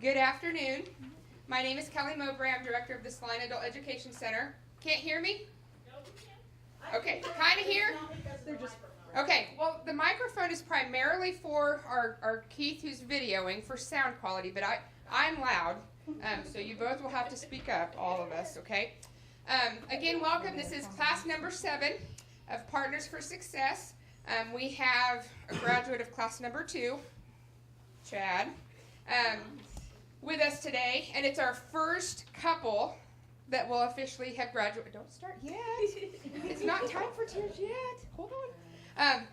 Good afternoon. My name is Kelly Mowbray. I'm director of the Salina Adult Education Center. Can't hear me? No, we can. Okay, kind of hear? Okay, well, the microphone is primarily for our Keith who's videoing for sound quality, but I'm loud, so you both will have to speak up, all of us, okay? Again, welcome. This is class number 7 of Partners for Success. We have a graduate of class number 2, Chad, with us today, and it's our first couple that will officially have graduated. Don't start yet. It's not time for tears yet. Hold on.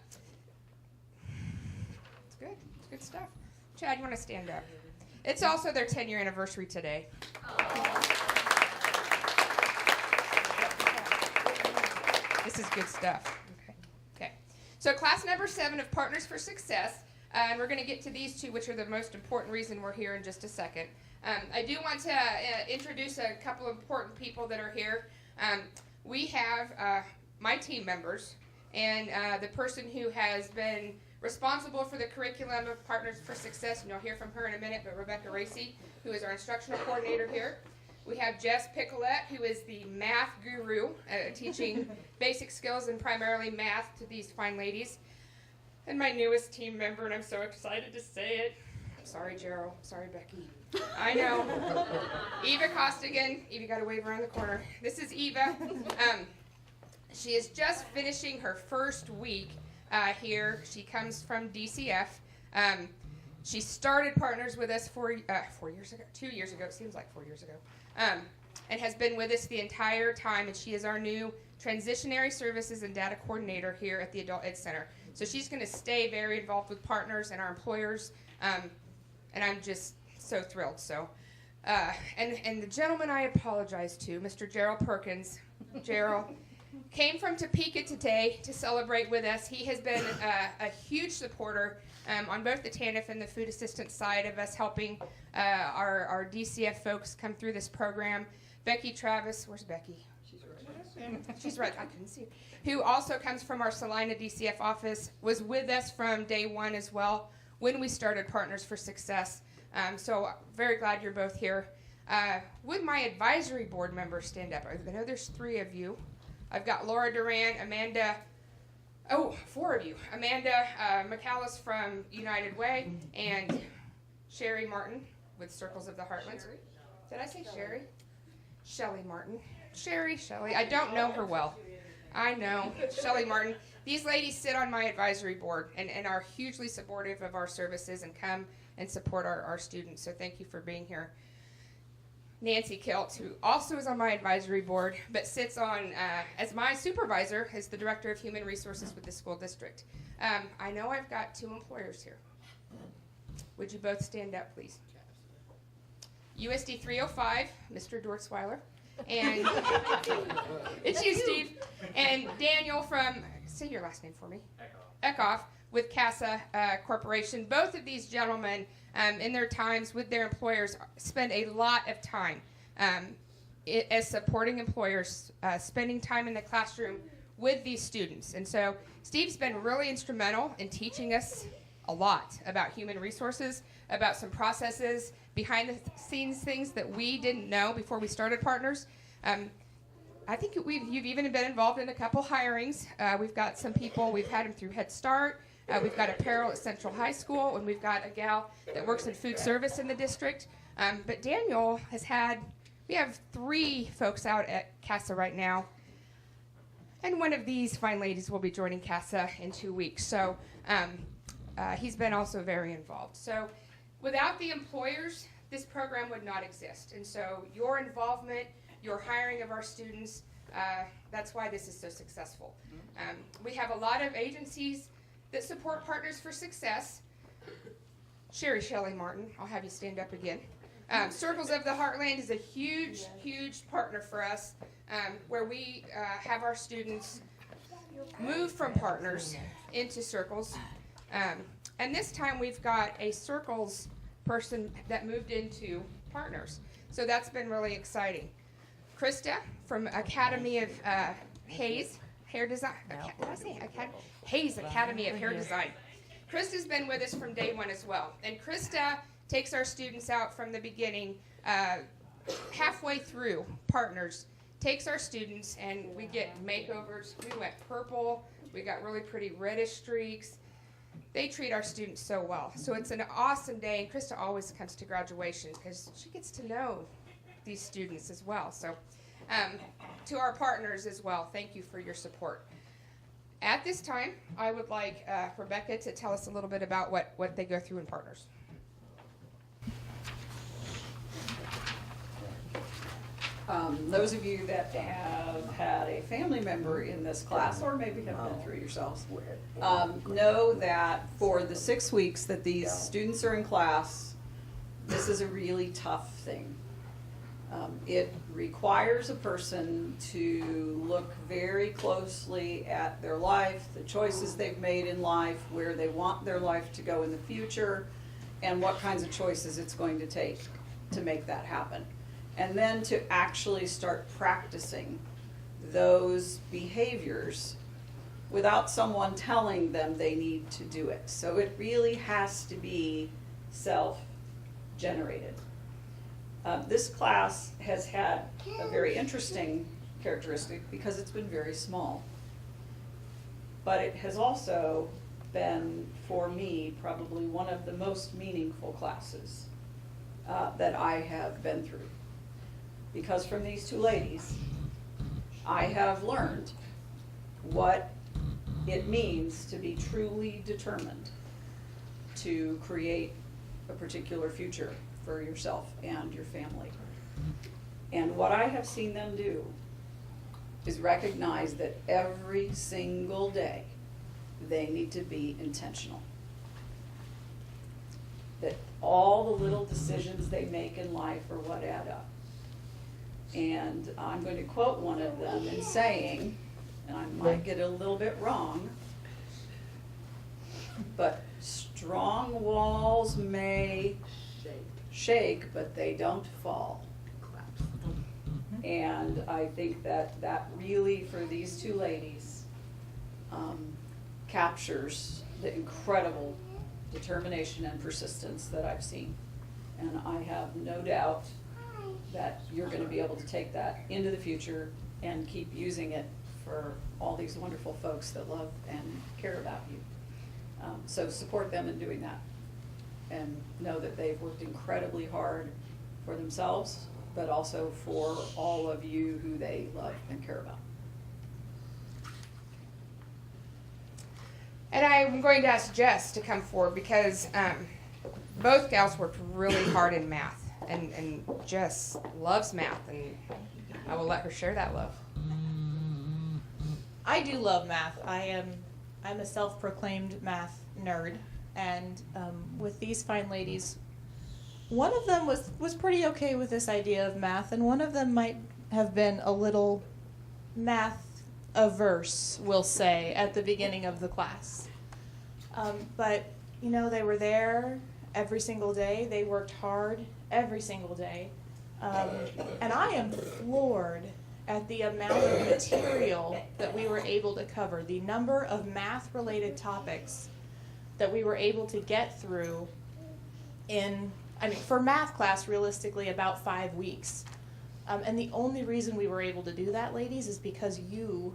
It's good. It's good stuff. Chad, you want to stand up? It's also their 10-year anniversary today. This is good stuff. Okay. So class number 7 of Partners for Success. And we're going to get to these two, which are the most important reason we're here in just a second. I do want to introduce a couple of important people that are here. We have my team members and the person who has been responsible for the curriculum of Partners for Success, and you'll hear from her in a minute, but Rebecca Racy, who is our instructional coordinator here. We have Jess Picolette, who is the math guru, teaching basic skills and primarily math to these fine ladies. And my newest team member, and I'm so excited to say it. Sorry, Gerald. Sorry, Becky. I know. Eva Costigan. Eva, got to wave around the corner. This is Eva. She is just finishing her first week here. She comes from DCF. She started Partners with us 2 years ago. It seems like 4 years ago. And has been with us the entire time. And she is our new Transitionary Services and Data Coordinator here at the Adult Ed Center. So she's going to stay very involved with partners and our employers, and I'm just so thrilled. So, and the gentleman I apologize to, Mr. Gerald Perkins. Gerald came from Topeka today to celebrate with us. He has been a huge supporter on both the TANF and the food assistance side of us helping our DCF folks come through this program. Becky Travis, where's Becky? She's right, I couldn't see her. Who also comes from our Salina DCF office, was with us from day one as well when we started Partners for Success. So very glad you're both here. Would my advisory board members stand up? I know there's 3 of you. I've got Laura Duran, Amanda, 4 of you. Amanda McAllis from United Way, and Sherry Martin with Circles of the Heartlands. Did I say Sherry? Shelley Martin. Shelley. I don't know her well. I know. Shelley Martin. These ladies sit on my advisory board and are hugely supportive of our services and come and support our students. So thank you for being here. Nancy Kilt, who also is on my advisory board, but sits on as my supervisor as the Director of Human Resources with the school district. I know I've got 2 employers here. Would you both stand up, please? USD 305, Mr. Dortzweiler. And it's you, Steve. And Daniel from, say your last name for me. Eckhoff with CASA Corporation. Both of these gentlemen, in their times with their employers, spend a lot of time as supporting employers, spending time in the classroom with these students. And so Steve's been really instrumental in teaching us a lot about human resources, about some processes, behind the scenes things that we didn't know before we started Partners. I think you've even been involved in a couple hirings. We've got some people, we've had them through Head Start. We've got a Peril at Central High School, and we've got a gal that works in food service in the district. But Daniel we have 3 folks out at CASA right now. And one of these fine ladies will be joining CASA in 2 weeks. So he's been also very involved. So without the employers, this program would not exist. And so your involvement, your hiring of our students, that's why this is so successful. We have a lot of agencies that support Partners for Success. Shelley Martin, I'll have you stand up again. Circles of the Heartland is a huge, huge partner for us, where we have our students move from Partners into Circles. And this time we've got a Circles person that moved into Partners. So that's been really exciting. Krista from Academy of Hayes Hair Design. Did I say Hayes Academy of Hair Design. Krista's been with us from day one as well. And Krista takes our students out from the beginning, halfway through, partners, takes our students and we get makeovers. We went purple, we got really pretty reddish streaks. They treat our students so well. So it's an awesome day, and Krista always comes to graduation because she gets to know these students as well. So to our partners as well, thank you for your support. At this time, I would like Rebecca to tell us a little bit about what they go through in partners. Those of you that have had a family member in this class, or maybe have been through yourselves, know that for the 6 weeks that these students are in class, this is a really tough thing. It requires a person to look very closely at their life, the choices they've made in life, where they want their life to go in the future, and what kinds of choices it's going to take to make that happen. And then to actually start practicing those behaviors without someone telling them they need to do it. So it really has to be self-generated. This class has had a very interesting characteristic because it's been very small. But it has also been, for me, probably one of the most meaningful classes that I have been through. Because from these two ladies, I have learned what it means to be truly determined to create a particular future for yourself and your family. And what I have seen them do is recognize that every single day they need to be intentional. That all the little decisions they make in life are what add up. And I'm going to quote one of them in saying, and I might get it a little bit wrong, but strong walls may shake, but they don't fall. And I think that that really, for these two ladies, captures the incredible determination and persistence that I've seen. And I have no doubt that you're going to be able to take that into the future and keep using it for all these wonderful folks that love and care about you. So support them in doing that, and know that they've worked incredibly hard for themselves, but also for all of you who they love and care about. And I'm going to ask Jess to come forward because both gals worked really hard in math. And Jess loves math, and I will let her share that love. I do love math. I'm a self-proclaimed math nerd, and with these fine ladies, one of them was pretty okay with this idea of math, and one of them might have been a little math averse, we'll say, at the beginning of the class. But you know, they were there every single day. They worked hard every single day. And I am floored at the amount of material that we were able to cover, the number of math-related topics that we were able to get through for math class, realistically, about 5 weeks. And the only reason we were able to do that, ladies, is because you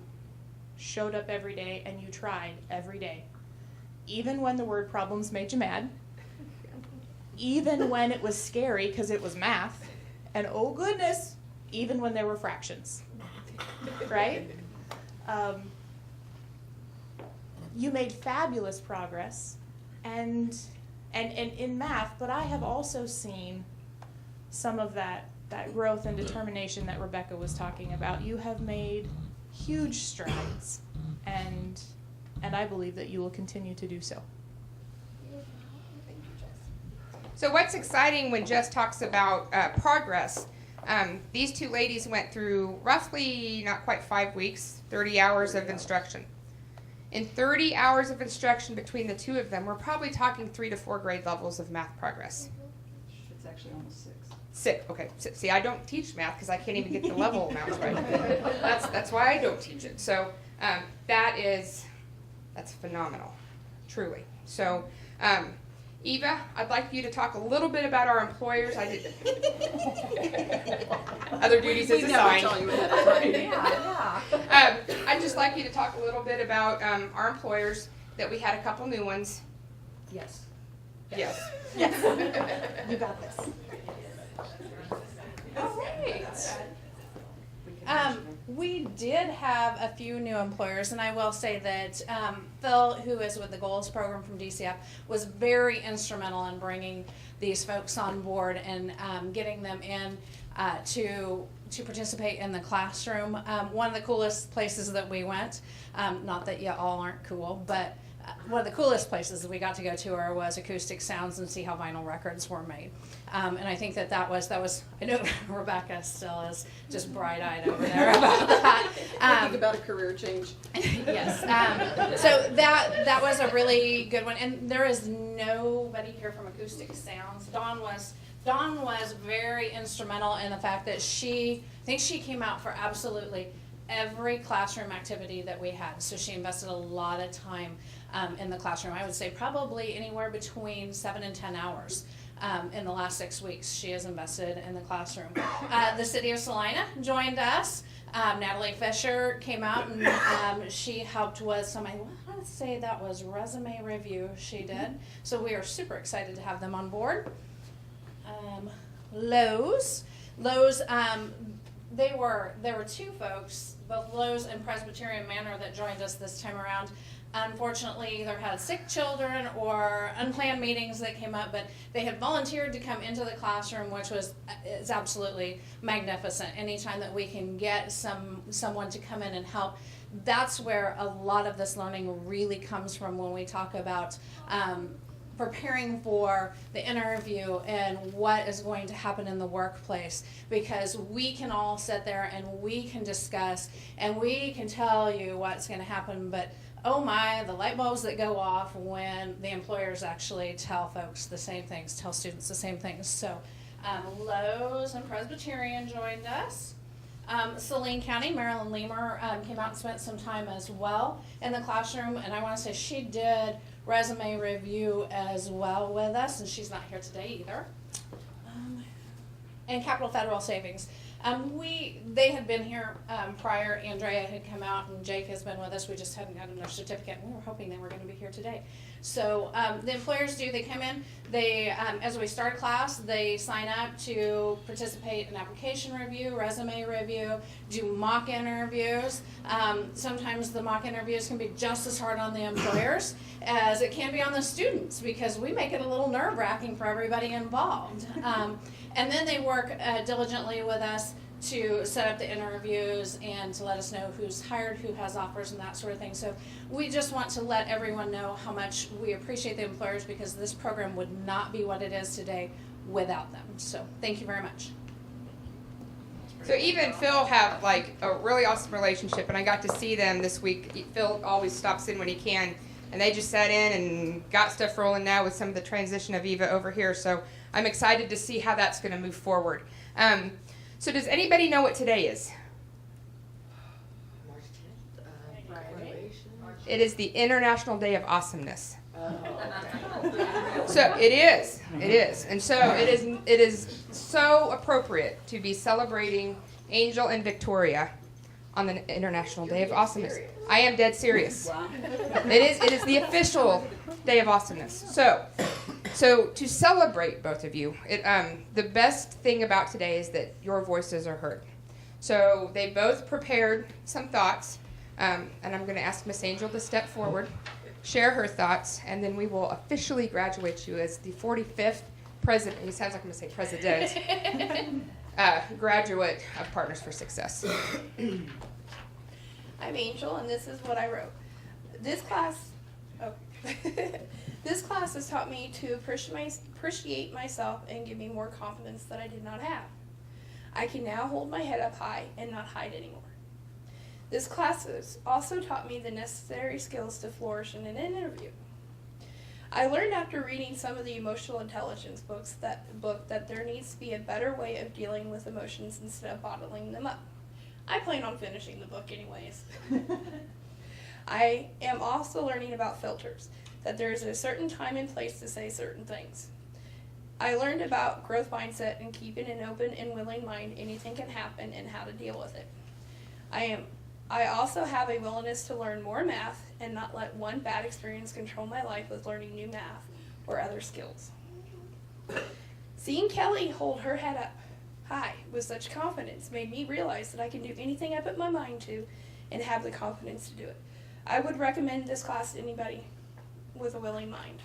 showed up every day and you tried every day. Even when the word problems made you mad, even when it was scary because it was math, and oh goodness, even when there were fractions, right? You made fabulous progress, and in math, but I have also seen some of that growth and determination that Rebecca was talking about. You have made huge strides, and I believe that you will continue to do so. So what's exciting when Jess talks about progress, these two ladies went through roughly not quite 5 weeks, 30 hours of instruction. In 30 hours of instruction between the two of them, we're probably talking 3 to 4 grade levels of math progress. It's actually almost 6. 6, okay. See, I don't teach math because I can't even get the level amounts right. That's why I don't teach it. So that's phenomenal, truly. So Eva, I'd like you to talk a little bit about our employers. I did other duties is assigned. I'd just like you to talk a little bit about our employers, that we had a couple new ones. Yes. Yes. Yes. You got this. All right. We did have a few new employers, and I will say that Phil, who is with the Goals Program from DCF, was very instrumental in bringing these folks on board and getting them in to participate in the classroom. One of the coolest places that we went, not that you all aren't cool, but one of the coolest places that we got to go to was Acoustic Sounds and see how vinyl records were made. And I think that was, I know Rebecca still is just bright-eyed over there about that. Think about a career change. Yes. So that was a really good one. And there is nobody here from Acoustic Sounds. Dawn was very instrumental in the fact that I think she came out for absolutely every classroom activity that we had. So she invested a lot of time in the classroom. I would say probably anywhere between 7 and 10 hours. In the last 6 weeks, she has invested in the classroom. The city of Salina joined us. Natalie Fisher came out and she helped with some, I want to say that was resume review she did. So we are super excited to have them on board. Lowe's, there were two folks, both Lowe's and Presbyterian Manor, that joined us this time around. Unfortunately, either had sick children or unplanned meetings that came up, but they had volunteered to come into the classroom, which is absolutely magnificent. Anytime that we can get someone to come in and help, that's where a lot of this learning really comes from when we talk about preparing for the interview and what is going to happen in the workplace, because we can all sit there and we can discuss and we can tell you what's going to happen, but oh my, the light bulbs that go off when the employers actually tell folks the same things, tell students the same things. So Lowe's and Presbyterian joined us. Saline County, Marilyn Lemer came out and spent some time as well in the classroom, and I want to say she did resume review as well with us, and she's not here today either. And Capital Federal Savings. They had been here prior. Andrea had come out, and Jake has been with us. We just hadn't gotten their certificate, and we were hoping they were going to be here today. So the employers they come in, they, as we start class, they sign up to participate in application review, resume review, do mock interviews. Sometimes the mock interviews can be just as hard on the employers as it can be on the students, because we make it a little nerve-wracking for everybody involved. And then they work diligently with us to set up the interviews and to let us know who's hired, who has offers, and that sort of thing. So we just want to let everyone know how much we appreciate the employers, because this program would not be what it is today without them. So thank you very much. So Eva and Phil have like a really awesome relationship, and I got to see them this week. Phil always stops in when he can, and they just sat in and got stuff rolling now with some of the transition of Eva over here. So I'm excited to see how that's going to move forward. So does anybody know what today is? March 10th. It is the International Day of Awesomeness. So it is, and so it is so appropriate to be celebrating Angel and Victoria on the International Day of Awesomeness. I am dead serious. Wow. It is the official Day of Awesomeness. So to celebrate both of you, the best thing about today is that your voices are heard. So they both prepared some thoughts, and I'm going to ask Miss Angel to step forward, share her thoughts, and then we will officially graduate you as the 45th president. It sounds like I'm going to say president. Graduate of Partners for Success. I'm Angel, and this is what I wrote. This class has taught me to appreciate myself and give me more confidence that I did not have. I can now hold my head up high and not hide anymore. This class has also taught me the necessary skills to flourish in an interview. I learned after reading some of the emotional intelligence books that there needs to be a better way of dealing with emotions instead of bottling them up. I plan on finishing the book anyways. I am also learning about filters, that there is a certain time and place to say certain things. I learned about growth mindset and keeping an open and willing mind. Anything can happen and how to deal with it. I also have a willingness to learn more math and not let one bad experience control my life with learning new math or other skills. Seeing Kelly hold her head up high with such confidence made me realize that I can do anything I put my mind to and have the confidence to do it. I would recommend this class to anybody with a willing mind.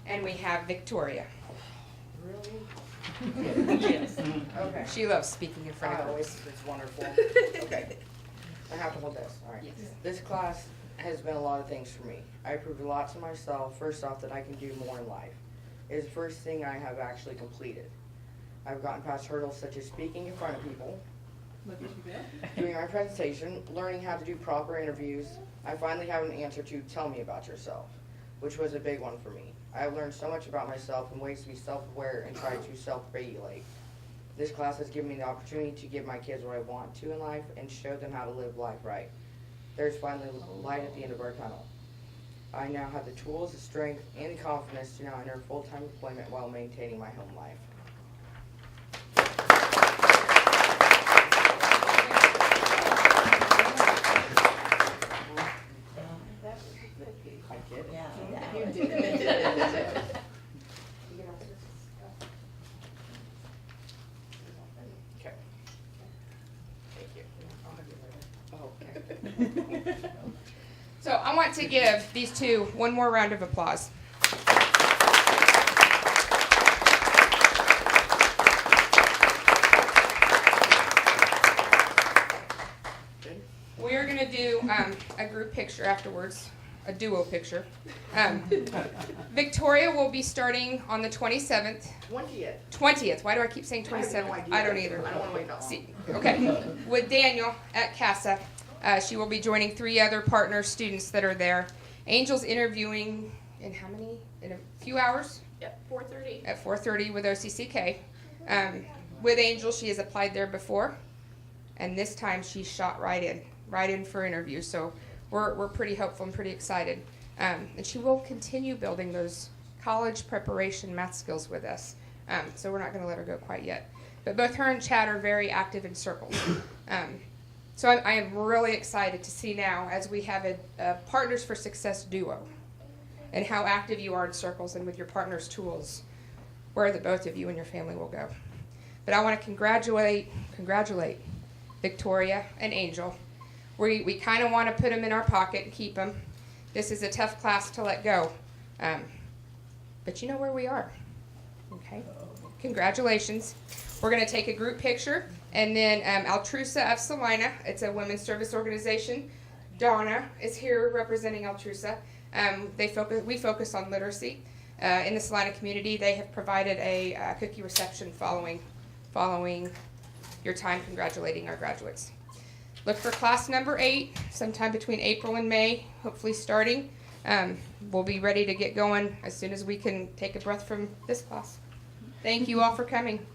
And we have Victoria. Really? Yes. Okay. She loves speaking in front of Oh, others. it's wonderful. Okay. I have to hold this. All right. Yes. This class has been a lot of things for me. I proved a lot to myself. First off, that I can do more in life. It is the first thing I have actually completed. I've gotten past hurdles such as speaking in front of people, doing my presentation, learning how to do proper interviews. I finally have an answer to tell me about yourself, which was a big one for me. I have learned so much about myself and ways to be self-aware and try to self-regulate. This class has given me the opportunity to give my kids what I want to in life and show them how to live life right. There's finally light at the end of our tunnel. I now have the tools, the strength, and the confidence to now enter full-time employment while maintaining my home life. I did it. Yeah, you did it. Okay. Thank you. Oh, okay. So I want to give these two one more round of applause. We are going to do a group picture afterwards, a duo picture. Victoria will be starting on the 27th. 20th. 20th. Why do I keep saying I have 27th? no idea. I don't either. I don't want to wait that long. See, okay. With Daniel at CASA, she will be joining 3 other partner students that are there. Angel's interviewing in how many? In a few hours? Yep, 4:30. At 4:30 with OCCK. With Angel, she has applied there before, and this time she shot right in for interview. So we're pretty hopeful and pretty excited. And she will continue building those college preparation math skills with us. So we're not going to let her go quite yet. But both her and Chad are very active in circles. So I am really excited to see now, as we have a Partners for Success duo, and how active you are in circles and with your partner's tools, where the both of you and your family will go. But I want to congratulate Victoria and Angel. We kind of want to put them in our pocket and keep them. This is a tough class to let go. But you know where we are. Okay? Congratulations. We're going to take a group picture, and then Altrusa of Salina, it's a women's service organization. Donna is here representing Altrusa. We focus on literacy in the Salina community. They have provided a cookie reception following your time congratulating our graduates. Look for class number 8 sometime between April and May, hopefully starting. We'll be ready to get going as soon as we can take a breath from this class. Thank you all for coming.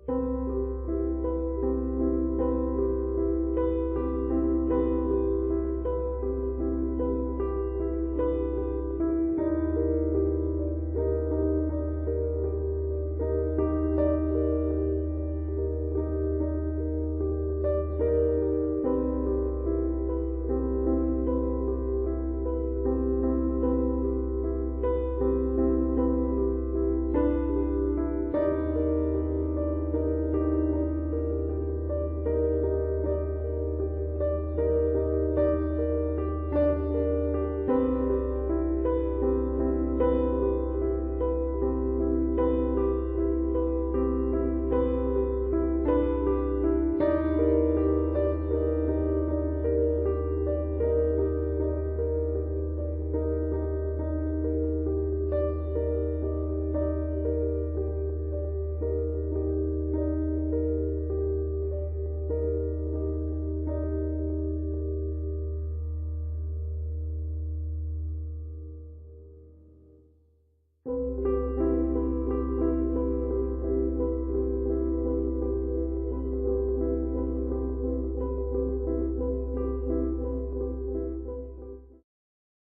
you.